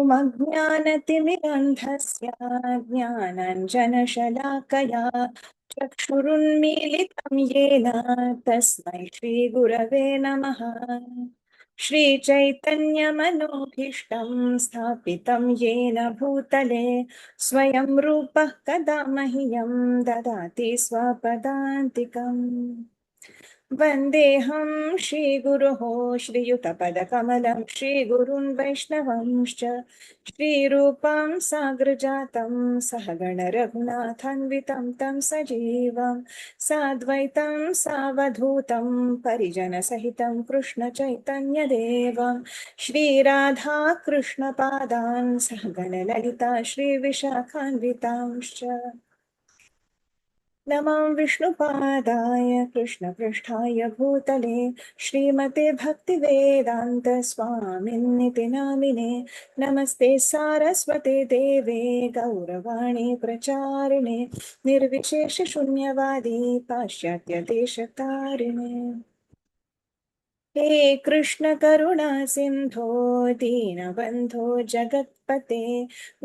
ॐ अज्ञानतिमिरन्धस्य ज्ञानाञ्जनशलाकया चक्षुरुन्मीलितं येन तस्मै श्रीगुरवे नमः। श्रीचैतन्यमनोभीष्टं स्थापितं येन भूतले स्वयं रूपः कदा मह्यं ददाति स्वपदान्तिकम्। वन्देऽहं श्रीगुरोः श्रीयुतपदकमलं श्रीगुरुन् वैष्णवंश्च श्रीरूपं साग्रजातं सहगण रघुनाथान्वितं तं सजीवं साद्वैतं सावधूतं परिजनसहितं कृष्णचैतन्यदेवं श्रीराधा कृष्णपादान् सहगण ललिता श्रीविशाखान्वितांश्च नमो विष्णुपादाय कृष्णपृष्ठाय भूतले श्रीमते भक्तिवेदान्त स्वामिन्निति नामिने नमस्ते सारस्वते देवे गौरवाणी प्रचारिणे निर्विशेष शून्यवादी पाश्चात्य देशतारिणे हे कृष्ण करुणा सिंधो दीनबंधो जगत्पते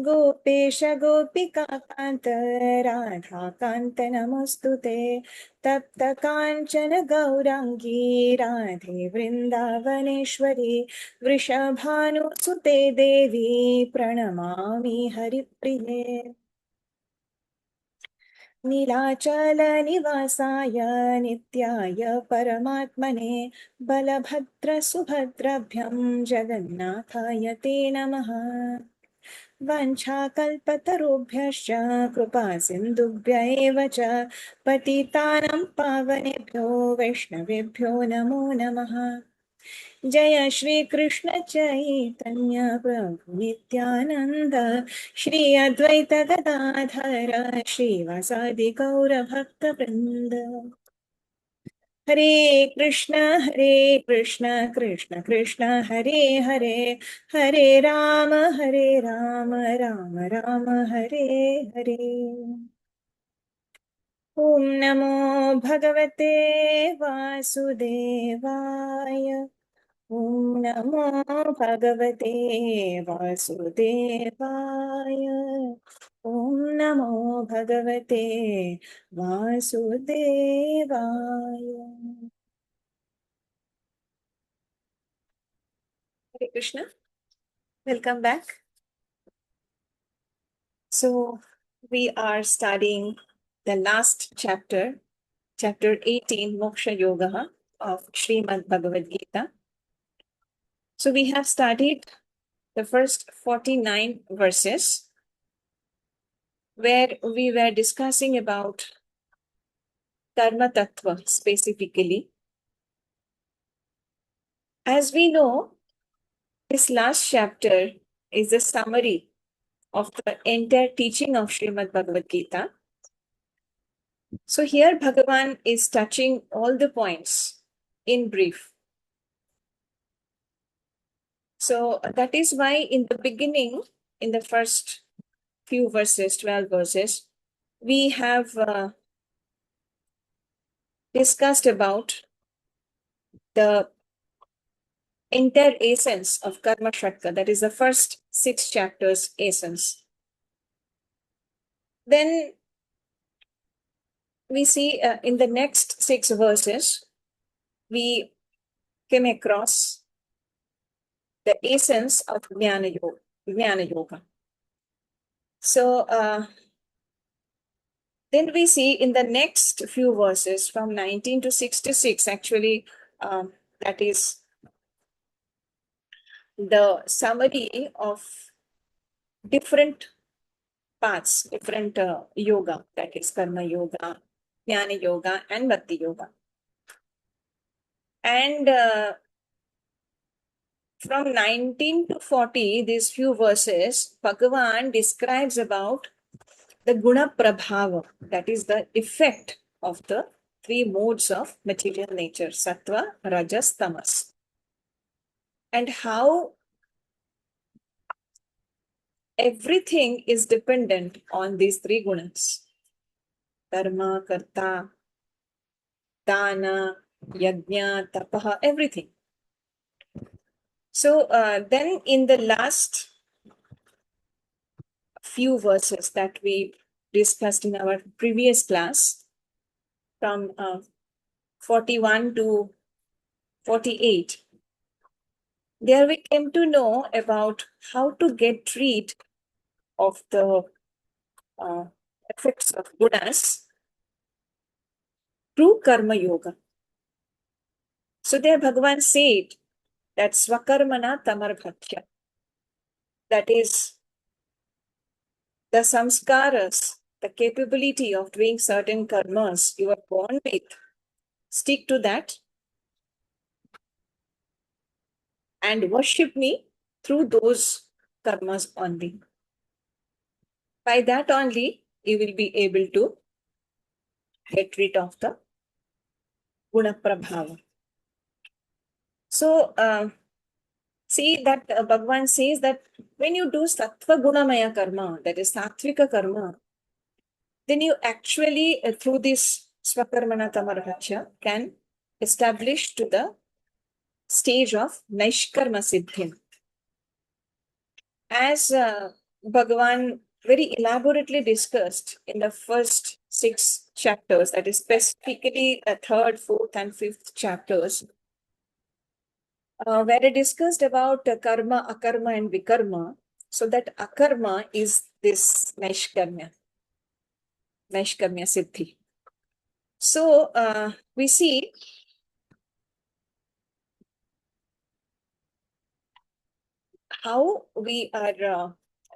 गोपेश गोपिका कांत राधा कांत नमस्तुते तप्त कांचन गौरांगी राधे वृंदावनेश्वरी वृषभानुसुते देवी प्रणमामि हरिप्रिये नीलाचल निवासाय नित्याय परमात्मने बलभद्र सुभद्रभ्यं जगन्नाथाय ते नमः। वंशाकल्पतरुभ्यश्च कृपा सिन्धुभ्य एव च पतितानां पावनेभ्यो वैष्णवेभ्यो नमो नमः। जय श्री कृष्ण चैतन्य प्रभु नित्यानंद श्री अद्वैत गदाधर श्रीवासादि गौर भक्त वृंद हरे कृष्ण कृष्ण कृष्ण हरे हरे हरे राम राम राम हरे हरे। ओम नमो भगवते वासुदेवाय। ॐ नमो भगवते वासुदेवाय। ॐ नमो भगवते वासुदेवाय। Hare Krishna. Welcome back. So we are studying the last chapter, chapter 18, Moksha Yoga of Srimad Bhagavad Gita. So we have studied the first 49 verses where we were discussing about Karma Tattva specifically. As we know, this last chapter is a summary of the entire teaching of Srimad Bhagavad Gita. So here Bhagavan is touching all the points in brief. So that is why in the beginning, in the first few verses, 12 verses, we have discussed about the entire essence of Karma Shatka. That is the first 6 chapters essence. Then we see in the next 6 verses, we came across the essence of Jnana Yoga. Jnana Yoga. So then we see in the next few verses from 19 to 66, actually, that is the summary of different paths, different yoga, that is Karma Yoga, Jnana Yoga, and Bhakti Yoga. And from 19 to 40, these few verses, Bhagavan describes about the Guna Prabhava, that is the effect of the 3 modes of material nature, Sattva, Rajas, Tamas. And how everything is dependent on these 3 gunas. Karma, Karta, Dana, Yajna, Tapaha, everything. So then in the last few verses that we discussed in our previous class from 41 to 48. There we came to know about how to get rid of the uh, effects of gunas through karma yoga. So there Bhagavan said that swakarmana tamarbhatya, that is the samskaras, the capability of doing certain karmas you are born with, stick to that and worship me through those karmas only. By that only, you will be able to get rid of the guna prabhava. So, see that Bhagavan says that when you do sattva gunamaya karma, that is sattvika karma, then you actually, through this swakarmana tamarhacha, can establish to the stage of Naishkarma Siddhim. As Bhagavan very elaborately discussed in the first 6 chapters, that is specifically the 3rd, 4th, and 5th chapters, where it discussed about karma, akarma, and vikarma. So that akarma is this Naishkarmya Siddhi. So we see how we are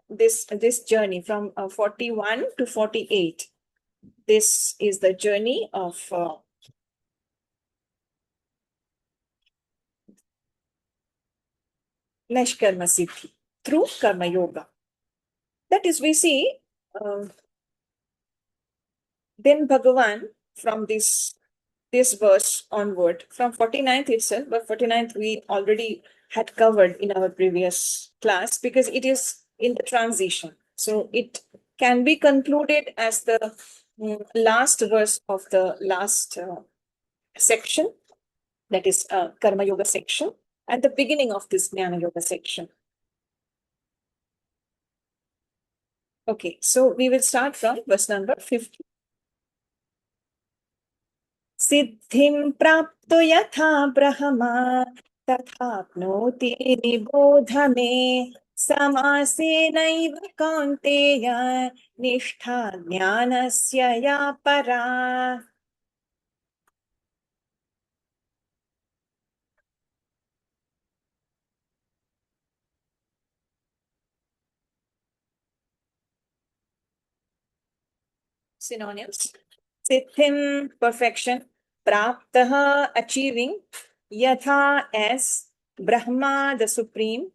this journey from 41 to 48. This is the journey of Nishkarma Siddhi through Karma Yoga. That is, we see then Bhagavan from this verse onward, from 49th itself, but 49th we already had covered in our previous class because it is in the transition. So it can be concluded as the last verse of the last section, that is Karma Yoga section, at the beginning of this Jnana Yoga section. Okay, so we will start from verse number 50. Siddhim prapto yatha brahma तथाप्नोति निबोध मे समासेनैव कौन्तेय निष्ठा ज्ञानस्य या परा. Synonyms: Siddhim, perfection; Praptah, achieving; Yatha, as; Brahma, the supreme;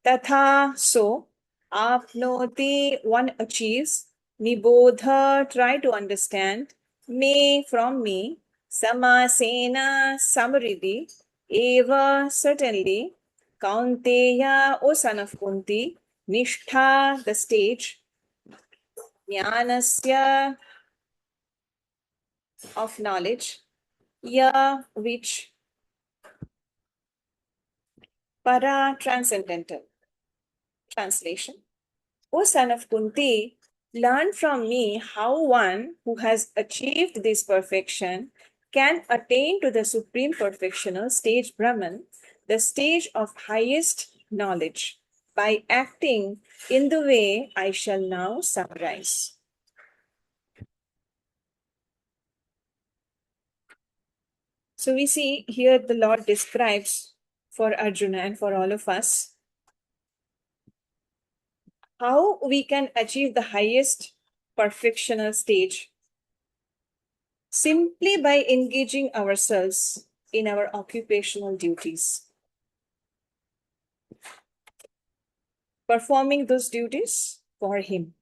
Tatha, so; Apnoti, one achieves; Nibodha, try to understand; Me, from me; Samasena, summary; Eva, certainly; Kaunteya, O son of Kunti; Nishtha, the stage; Jnanasya, of knowledge; ya, which; para, transcendental. Translation: O son of Kunti, learn from me how one who has achieved this perfection can attain to the supreme perfectional stage Brahman, the stage of highest knowledge, by acting in the way I shall now summarize. So we see here the Lord describes for Arjuna and for all of us how we can achieve the highest perfectional stage simply by engaging ourselves in our occupational duties. Performing those duties for Him.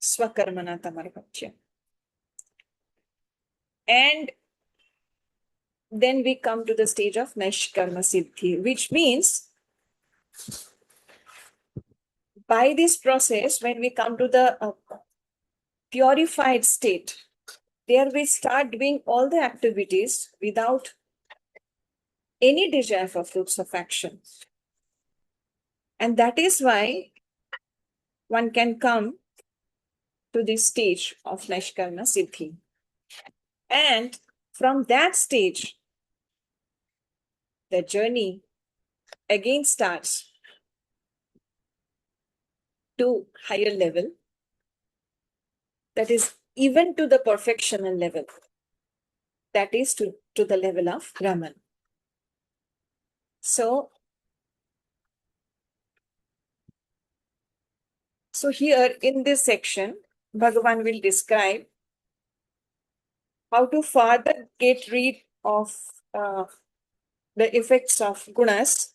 Swakarmana tamarpatya. And then we come to the stage of Naishkarma Siddhi, which means by this process, when we come to the purified state, there we start doing all the activities without any desire for fruits of action. And that is why one can come to this stage of Nishkarma Siddhi. And from that stage, the journey again starts to higher level, that is even to the perfectional level, that is to the level of Brahman. So here in this section, Bhagavan will describe how to further get rid of the effects of gunas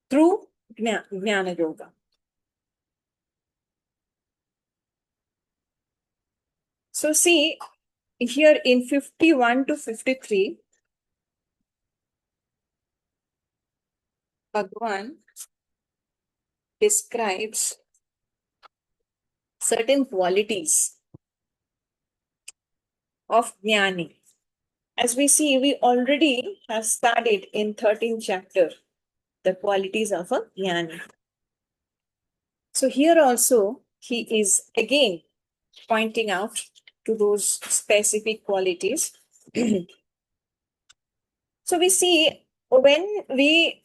through Jnana Yoga. So see, here in 51 to 53, Bhagavan describes certain qualities of Jnani. As we see, we already have studied in 13th chapter the qualities of a Jnani. So here also, he is again pointing out to those specific qualities. So we see when we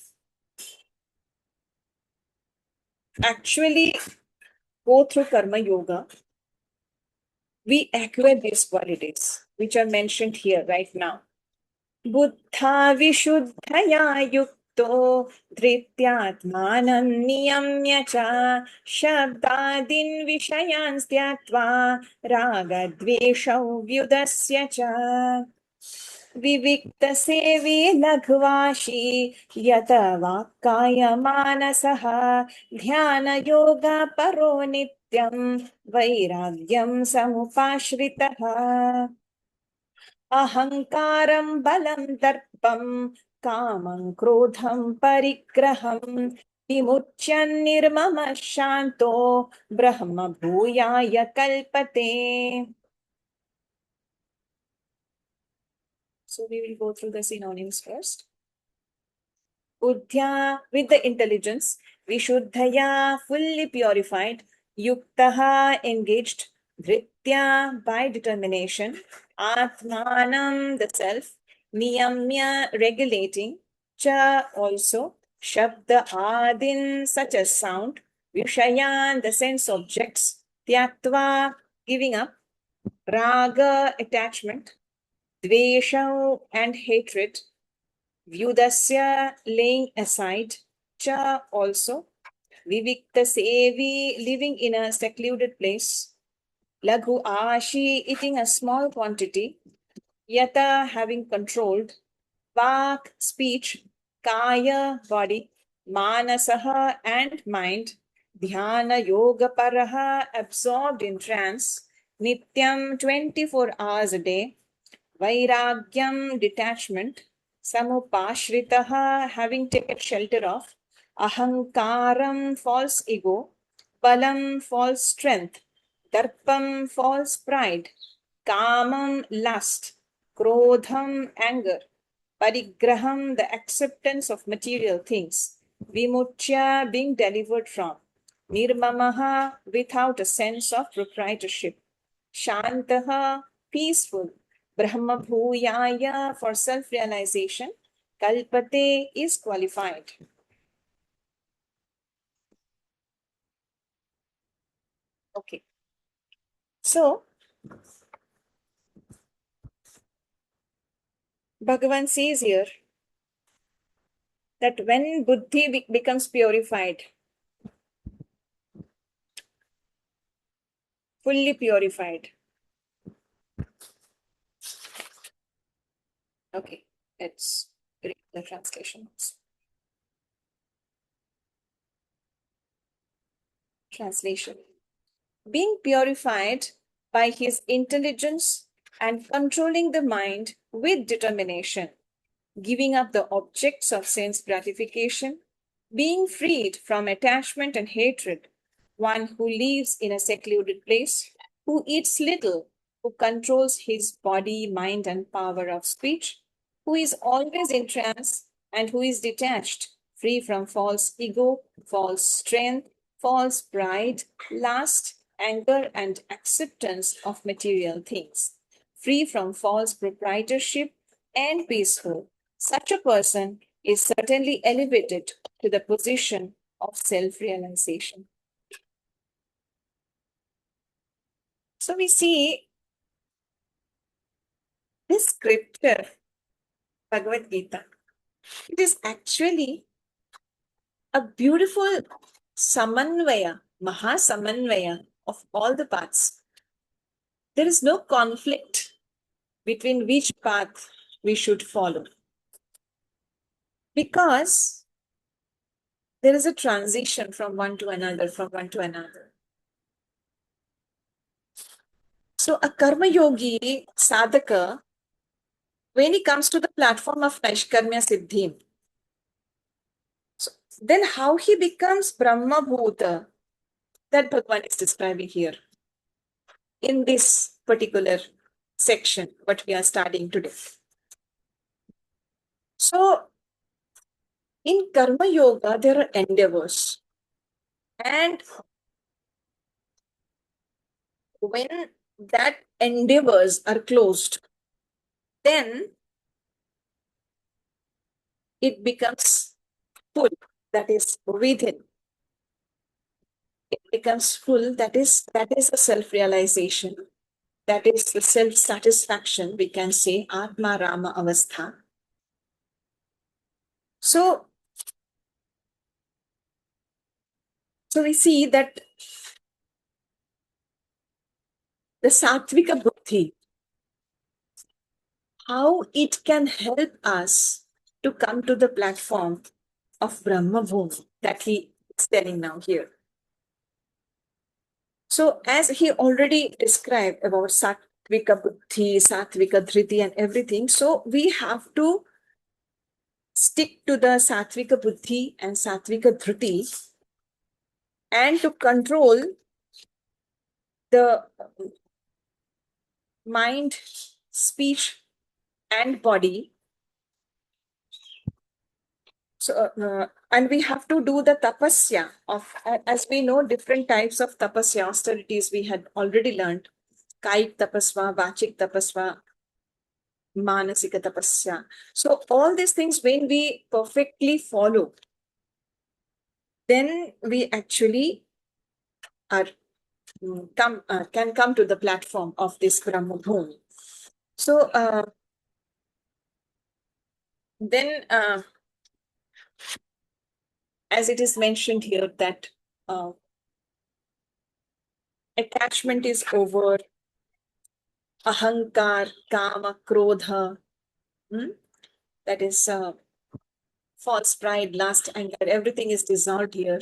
actually go through Karma Yoga, we acquire these qualities, which are mentioned here right now. Buddha Vishuddhaya Yukto Dhrityatmanam Niyamya Cha Shabdadin Vishayan Tyatva Raga Dveshau Vyudasya Cha Vivikta Sevi Lagvashi Yata Vakaya Manasaha Dhyana Yoga Paro Nityam Vairagyam Samupashritaha Ahankaram Balam Darpam Kamam Krodham Parigraham Vimuchyan Nirmama Shanto Brahma Bhuyaya Kalpate. So we will go through the synonyms first. Buddhya, with the intelligence. Vishuddhaya, fully purified. Yuktaha, engaged. Dhritya, by determination. Atmanam, the self. Niyamya, regulating. Cha, also. Shabda adin, such as sound. Vishayan, the sense objects. Tyatva, giving up. Raga, attachment. Dvesha, and hatred. Vyudasya, laying aside. Cha, also. Vivikta sevi, living in a secluded place. Laghu ashi, eating a small quantity. Yata, having controlled. Vak, speech. Kaya, body. Manasaha, and mind. Dhyana yoga paraha, absorbed in trance. Nityam, 24 hours a day. Vairagyam, detachment. Samupashritaha, having taken shelter of. Ahankaram, false ego. Balam, false strength. Darpam, false pride. Kamam, lust. Krodham, anger. Parigraham, the acceptance of material things. Vimuchya, being delivered from. Nirmamaha, without a sense of proprietorship. Shantaha, peaceful. Brahma Bhuyaya, for self-realization. Kalpate is qualified. Okay. So, Bhagavan says here that when buddhi becomes purified, fully purified. Okay, let's read the translation. Translation. Being purified by his intelligence and controlling the mind with determination, giving up the objects of sense gratification, being freed from attachment and hatred, one who lives in a secluded place, who eats little, who controls his body, mind, and power of speech, who is always in trance, and who is detached free from false ego, false strength, false pride, lust, anger, and acceptance of material things, free from false proprietorship, and peaceful. Such a person is certainly elevated to the position of self realization. So we see this scripture, Bhagavad Gita, it is actually a beautiful samanvaya, mahasamanvaya of all the paths. There is no conflict between which path we should follow because there is a transition from one to another, from one to another. So a karma yogi sadhaka, when he comes to the platform of Naishkarmya Siddhi, so then how he becomes Brahma Bhuta, that Bhagavan is describing here in this particular section, what we are studying today. So in Karma Yoga, there are endeavors. And when that endeavors are closed, then it becomes full, that is within. It becomes full, that is a self-realization. That is the self-satisfaction, we can say, Atma Rama Avastha. So we see that the Sattvika Buddhi, how it can help us to come to the platform of Brahma Bhumi that he is telling now here. So as he already described about Sattvika Buddhi, Sattvika Dhriti and everything, so we have to stick to the Sattvika Buddhi and Sattvika Dhriti and to control the mind, speech and body. So, and we have to do the tapasya of, as we know, different types of tapasya, austerities we had already learned. Kaik tapasva, vachik tapasva, manasika tapasya. So all these things, when we perfectly follow, then we actually are can come to the platform of this Brahma Bhumi. So then, as it is mentioned here, that attachment is over, ahankar, kama, krodha, that is false pride, lust, anger, everything is dissolved here.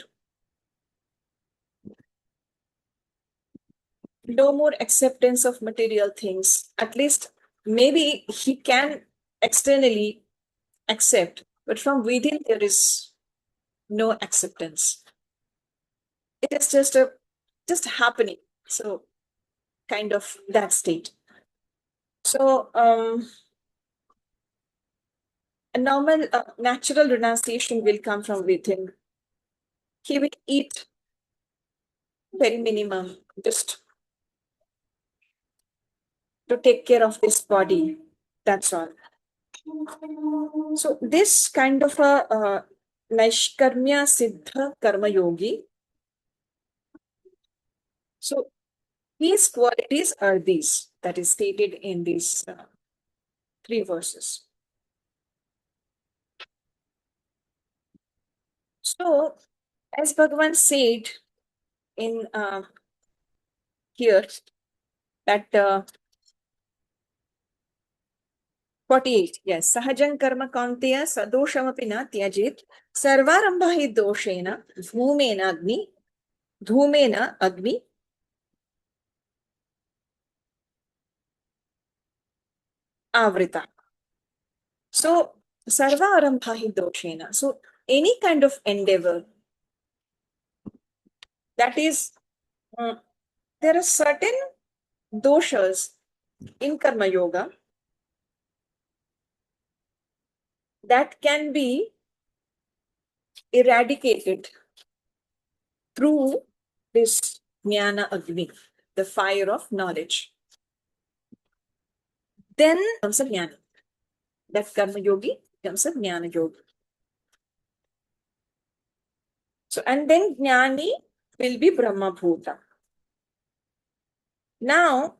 No more acceptance of material things. At least maybe he can externally accept, but from within there is no acceptance. It is just happening. So kind of that state. So a normal natural renunciation will come from within. He will eat very minimum, just to take care of this body. That's all. So this kind of a Naishkarmya Siddha Karma Yogi. So these qualities are these that is stated in these 3 verses. So as Bhagavan said in here that 48, yes, Sahajan Karma Kanteya Sadoshamapi na Tyajit Sarvarambha hi doshena dhumena agni avrita. So Sarvarambha hi doshena. So any kind of endeavor that is, there are certain doshas in Karma Yoga that can be eradicated through this Jnana Agni, the fire of knowledge. Then comes a Jnana. That Karma Yogi becomes a Jnana Yogi. So, and then Jnani will be Brahma Bhuta. Now,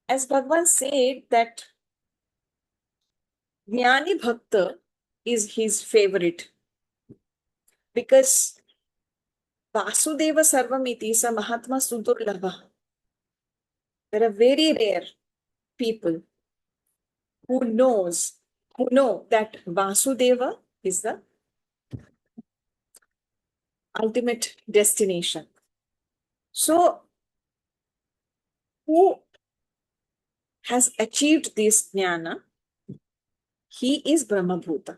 as Bhagavan said that Jnani Bhakta is his favorite because Vasudeva Sarvamiti is a Mahatma Sudurlabha. There are very rare people who know that Vasudeva is the ultimate destination. So, who has achieved this jnana? He is Brahmabhuta.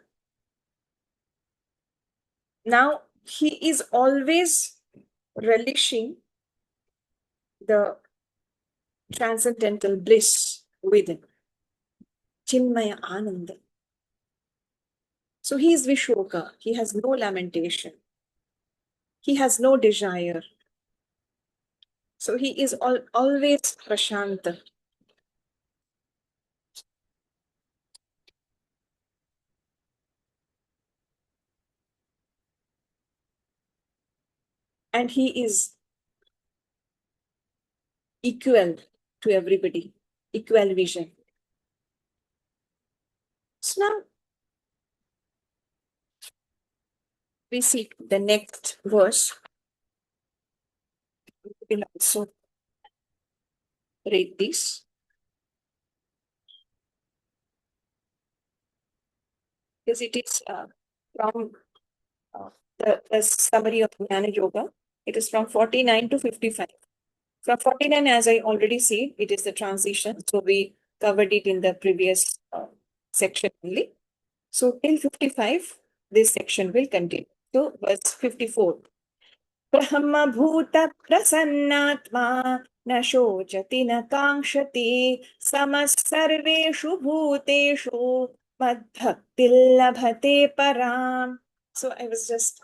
Now, he is always relishing the transcendental bliss within. Chinmaya Ananda. So he is Vishoka. He has no lamentation. He has no desire. So he is always Prashanta. And he is equal to everybody, equal vision. So now we see the next verse. We will also read this. Because it is from the summary of Jnana Yoga. It is from 49 to 55. From 49, as I already said, it is the transition. So we covered it in the previous section only. So till 55, this section will continue. So verse 54. Brahmabhuta prasannatma न शोचति न काङ्क्षति समः सर्वेषु भूतेषु मद्भक्तिर्लभते पराम्. So I was just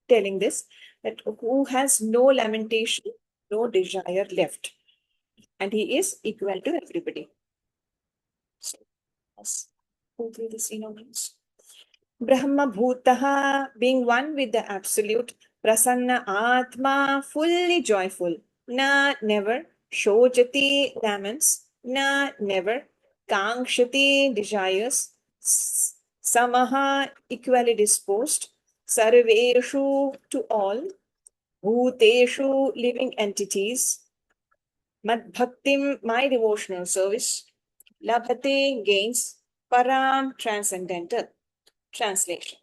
telling this, that who has no lamentation, no desire left, and he is equal to everybody. So, let's go through the synonyms. Brahma Bhutaha, being one with the absolute, Prasanna Atma, fully joyful, Na, never, Shojati, laments, Na, never, Kankshati, desires, Samaha, equally disposed, Sarveshu, to all, Bhuteshu, living entities, Mad Bhaktim, my devotional service, Labhate, gains, Param, transcendental. Translation.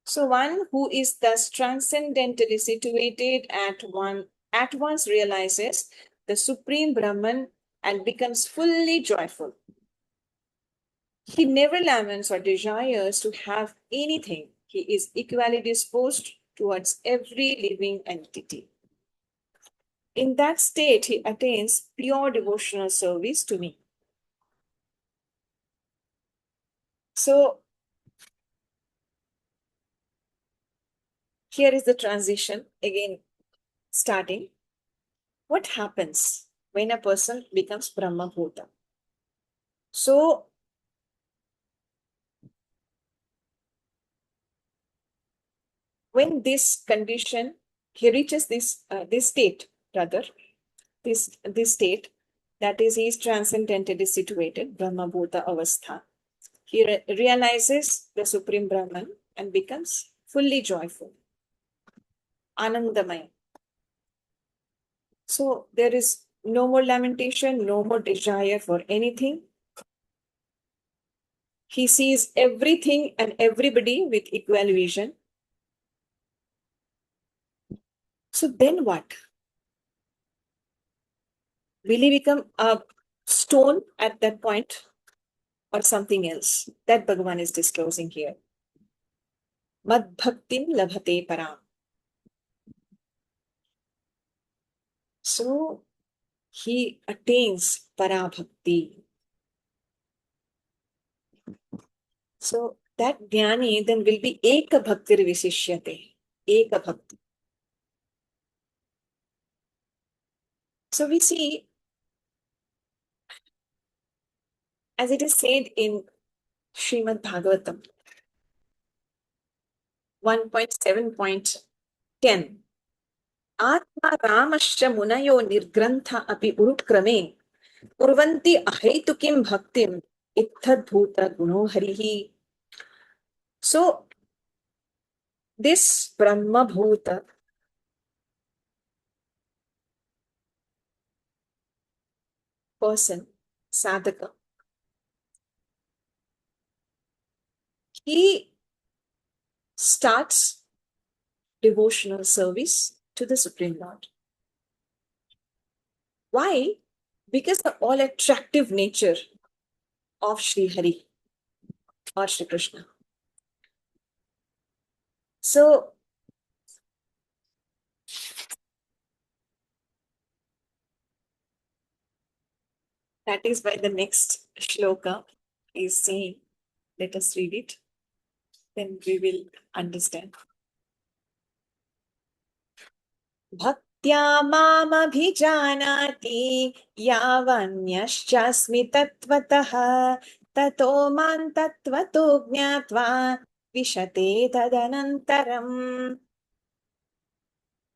So one who is thus transcendentally situated at once realizes the Supreme Brahman and becomes fully joyful. He never laments or desires to have anything. He is equally disposed towards every living entity. In that state, he attains pure devotional service to me. So here is the transition again starting. What happens when a person becomes Brahma Bhuta? So, when this condition, he reaches this state, rather, this state, that is, he is transcendentally situated, Brahma Bhuta Avastha. He realizes the Supreme Brahman and becomes fully joyful, Anandamaya. So, there is no more lamentation, no more desire for anything. He sees everything and everybody with equal vision. So then what? Will he become a stone at that point or something else? That Bhagavan is disclosing here. Mad bhaktim labhate param. So he attains parabhakti. So that jnani then will be eka bhaktir visishyate. Eka bhakti. So we see, as it is said in Srimad Bhagavatam 1.7.10, Atma Ramasya Munayo Nirgrantha Api Urukrame Kurvanti Ahetukim Bhaktim Ittadbhuta Guno Harihi. So this Brahma Bhuta person, sadhaka, he starts devotional service to the Supreme Lord. Why? Because the all attractive nature of Sri Hari or Sri Krishna. So that is why the next shloka is saying, let us read it, then we will understand. Bhaktya mamabhijanati yavanyaschaस्मि tatvataha tato man tatvato jnatva vishate tadanantaram.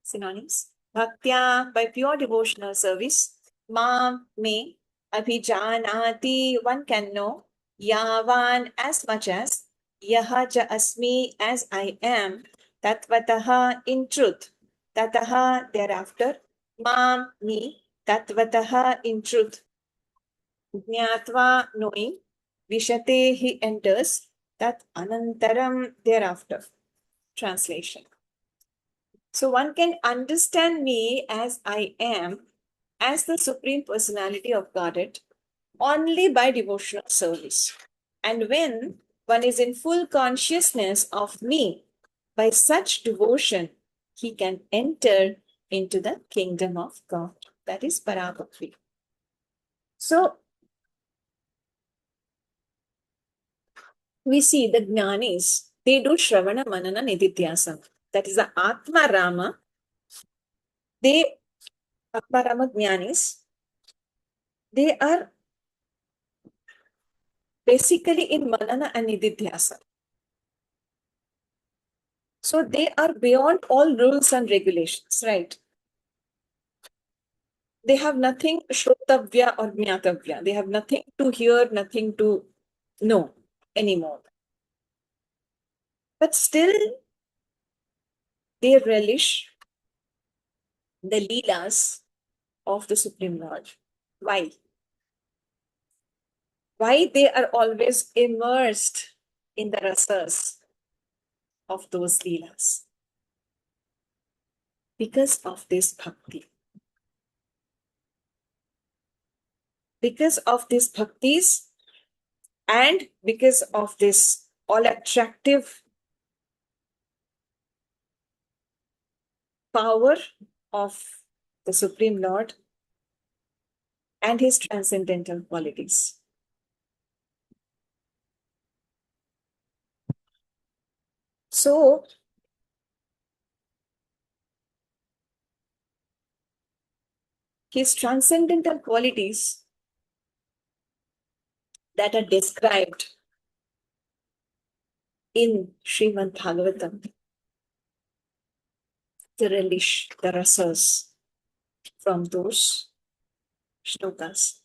Synonyms. Bhaktya, by pure devotional service. Mam, me. Abhijanati, one can know. Yavan, as much as. Yaha ja asmi, as I am. Tatvataha, in truth. Tataha, thereafter. Mam, me. Tatvataha, in truth. Jnatva, knowing. Vishate, he enters. Tat anantaram, thereafter. Translation. So one can understand me as I am, as the Supreme Personality of Godhead, only by devotional service. And when one is in full consciousness of me, by such devotion, he can enter into the kingdom of God. That is Parabhakti. So we see the Jnanis, they do Shravana Manana Nididhyasana. That is the Atma Rama. They, Atma Rama Jnanis, they are basically in Manana and Nididhyasa. So they are beyond all rules and regulations, right? They have nothing Shrotavya or Jnatavya. They have nothing to hear, nothing to know anymore. But still, they relish the Leelas of the Supreme Lord. Why? Why they are always immersed in the rasas of those Leelas? Because of this bhakti. Because of these bhaktis, and because of this all attractive power of the Supreme Lord and his transcendental qualities. So, his transcendental qualities that are described in Srimad Bhagavatam, the relish, the rasas from those shlokas,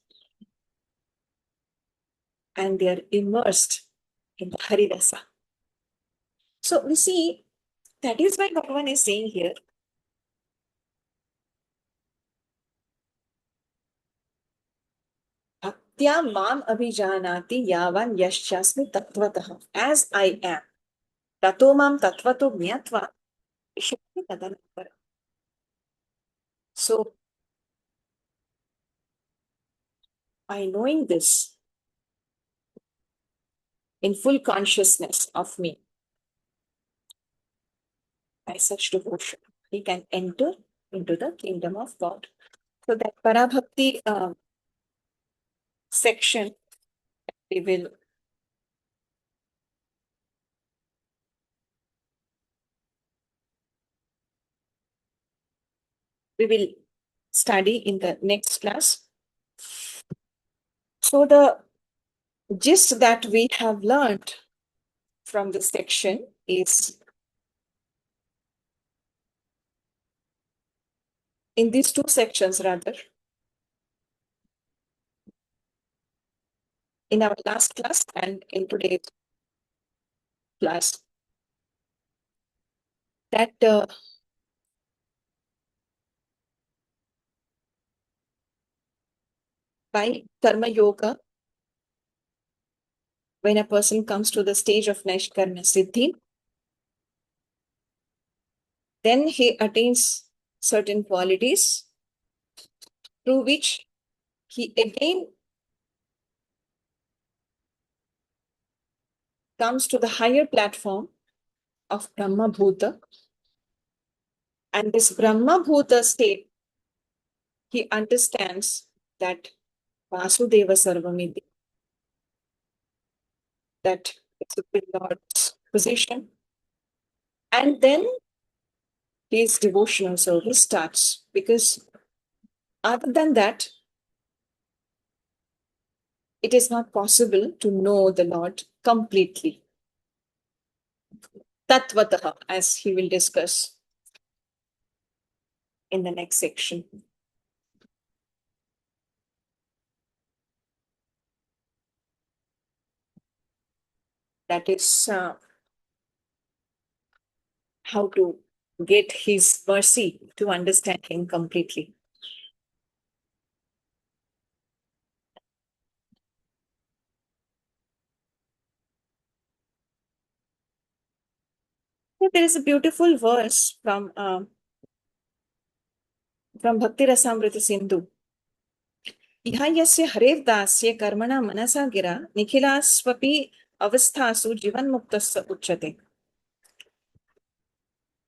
and they are immersed in the Harirasa. So we see that is why Bhagavan is saying here, Bhaktya mam abhijanati yavan yaschasmi tatvatah. As I am, tato mam tatvato jnatva vishati tadanantara. So, by knowing this, in full consciousness of me, by such devotion, he can enter into the kingdom of God. So that Parabhakti section we will we will study in the next class. So the gist that we have learned from this section is in these two sections rather. In our last class and in today's class, that by karma yoga, when a person comes to the stage of Naishkarma Siddhi, then he attains certain qualities through which he again comes to the higher platform of Brahma Bhuta. And this Brahma Bhuta state, he understands that Vasudeva Sarvamiti, that it's the Supreme Lord's position. And then his devotional service starts, because other than that, it is not possible to know the Lord completely. Tatvataha, as he will discuss in the next section. That is how to get his mercy to understand him completely. There is a beautiful verse from Bhakti Rasamrita Sindhu. इहा यस्य हरेर्दास्य कर्मणा मनसा गिरा निखिलास्वपि अवस्थासु जीवन्मुक्तस्य उच्यते.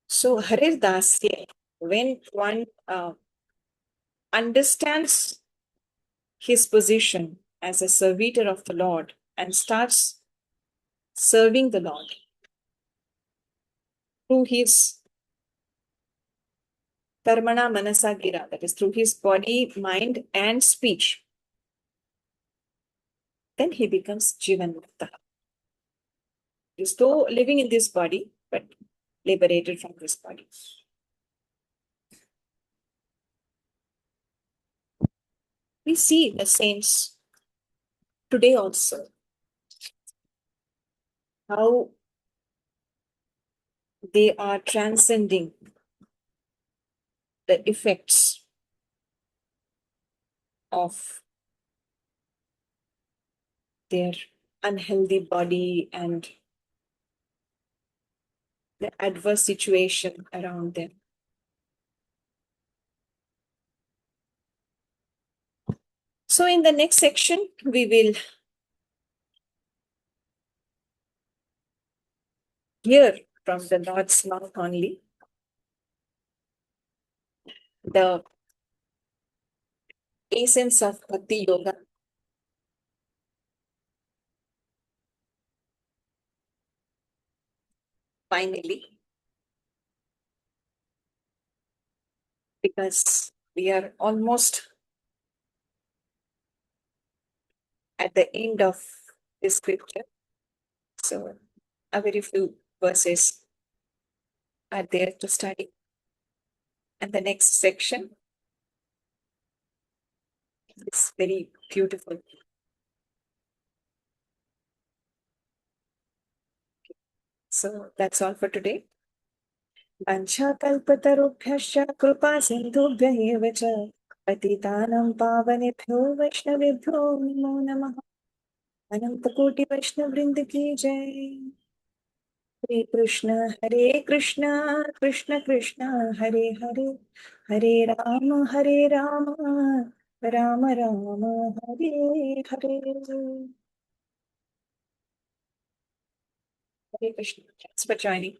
So Harirdasya, when one understands his position as a servitor of the Lord and starts serving the Lord through his karmana manasa gira, that is through his body, mind, and speech, then he becomes Jivan Mukta. He is still living in this body, but liberated from this body. We see the saints today also, how they are transcending the effects of their unhealthy body and the adverse situation around them. So in the next section, we will hear from the Lord's mouth only the essence of Bhakti Yoga. Finally, because we are almost at the end of this scripture, so a very few verses are there to study. And the next section is very beautiful. So that's all for today. Vanchakalpatarubhyascha कृपा सिन्धुभ्य एव च पतितानां पावनेभ्यो वैष्णवेभ्यो नमो नमः. अनंतकोटि वैष्णव वृंद की जय. हरे कृष्ण कृष्ण कृष्ण हरे हरे, हरे Ram Ram Ram Hare Hare. Hare Krishna. Thanks for joining.